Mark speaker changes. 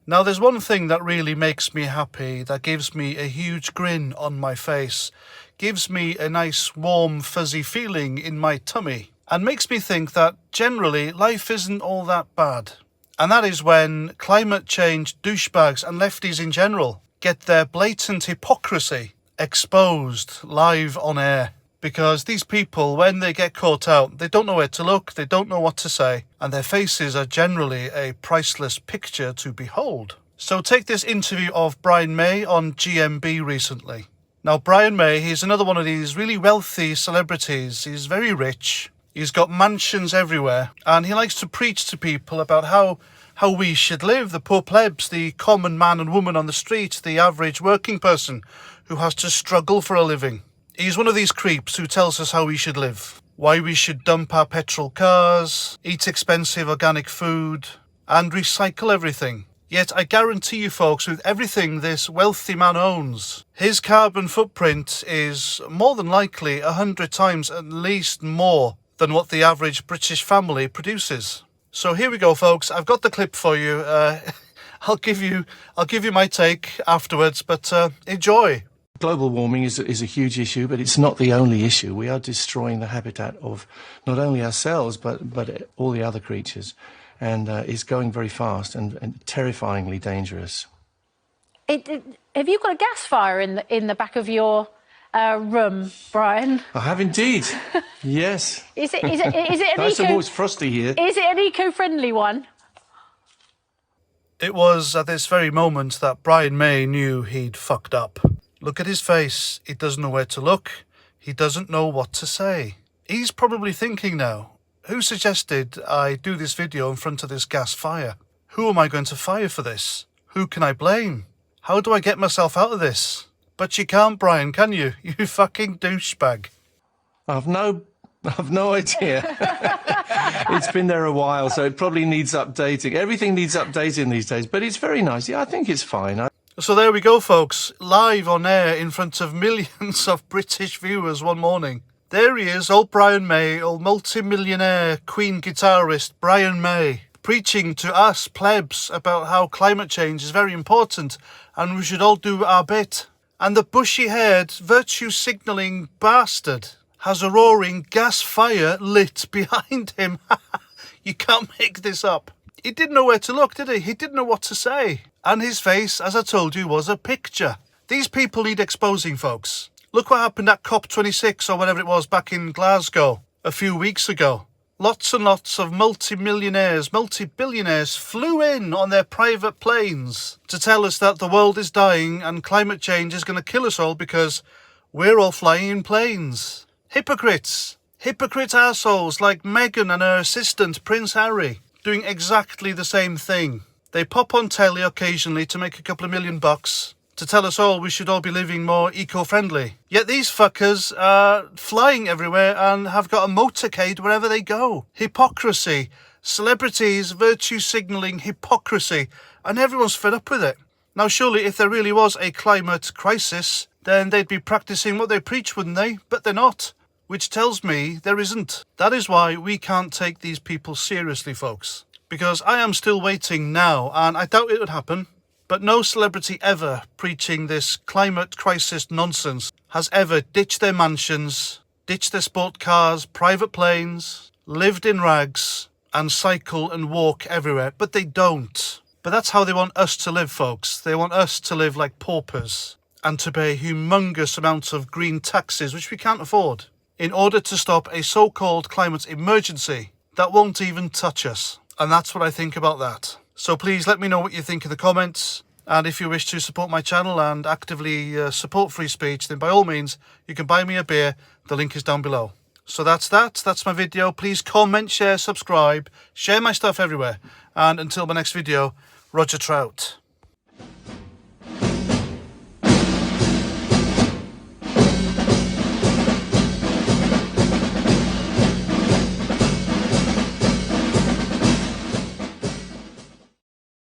Speaker 1: Now there's one thing that really makes me happy, that gives me a huge grin on my face, gives me a nice warm fuzzy feeling in my tummy, and makes me think that generally life isn't all that bad. And that is when climate change douchebags and lefties in general get their blatant hypocrisy exposed live on air. Because these people, when they get caught out, they don't know where to look, they don't know what to say, and their faces are generally a priceless picture to behold. So take this interview of Brian May on GMB recently. Now Brian May, he's another one of these really wealthy celebrities. He's very rich, he's got mansions everywhere, and he likes to preach to people about how we should live, the poor plebs, the common man and woman on the street, the average working person who has to struggle for a living. He's one of these creeps who tells us how we should live, why we should dump our petrol cars, eat expensive organic food, and recycle everything. Yet I guarantee you folks, with everything this wealthy man owns, his carbon footprint is more than likely 100 times at least more than what the average British family produces. So here we go folks, I've got the clip for you. I'll give you my take afterwards, but enjoy.
Speaker 2: Global warming is a huge issue, but it's not the only issue. We are destroying the habitat of not only ourselves, but all the other creatures. And it's going very fast and terrifyingly dangerous.
Speaker 3: Have you got a gas fire in the back of your room, Brian?
Speaker 2: I have indeed. Yes.
Speaker 3: Is it an
Speaker 2: nice and it's frosty here.
Speaker 3: Is it an eco-friendly one?
Speaker 1: It was at this very moment that Brian May knew he'd fucked up. Look at his face. He doesn't know where to look. He doesn't know what to say. He's probably thinking now, who suggested I do this video in front of this gas fire? Who am I going to fire for this? Who can I blame? How do I get myself out of this? But you can't, Brian, can you? You fucking douchebag.
Speaker 2: I've no idea. It's been there a while, so it probably needs updating. Everything needs updating these days, but it's very nice. Yeah, I think it's fine.
Speaker 1: So there we go, folks. Live on air in front of millions of British viewers one morning. There he is, old Brian May, old multi-millionaire Queen guitarist Brian May, preaching to us plebs about how climate change is very important and we should all do our bit. And the bushy-haired, virtue-signalling bastard has a roaring gas fire lit behind him. You can't make this up. He didn't know where to look, did he? He didn't know what to say. And his face, as I told you, was a picture. These people need exposing, folks. Look what happened at COP26 or whatever it was back in Glasgow a few weeks ago. Lots and lots of multi-millionaires, multi-billionaires flew in on their private planes to tell us that the world is dying and climate change is going to kill us all because we're all flying in planes. Hypocrites. Hypocrite assholes like Meghan and her assistant Prince Harry doing exactly the same thing. They pop on telly occasionally to make a couple of $1,000,000 to tell us all we should all be living more eco-friendly. Yet these fuckers are flying everywhere and have got a motorcade wherever they go. Hypocrisy. Celebrities virtue signalling hypocrisy. And everyone's fed up with it. Now surely if there really was a climate crisis, then they'd be practicing what they preach, wouldn't they? But they're not. Which tells me there isn't. That is why we can't take these people seriously, folks. Because I am still waiting now, and I doubt it would happen, but no celebrity ever preaching this climate crisis nonsense has ever ditched their mansions, ditched their sport cars, private planes, lived in rags, and cycle and walk everywhere. But they don't. But that's how they want us to live, folks. They want us to live like paupers and to pay humongous amounts of green taxes, which we can't afford, in order to stop a so-called climate emergency that won't even touch us. And that's what I think about that. So please let me know what you think in the comments. And if you wish to support my channel and actively support free speech, then by all means, you can buy me a beer. The link is down below. So that's my video. Please comment, share, subscribe, share my stuff everywhere. And until my next video, Roger Trout.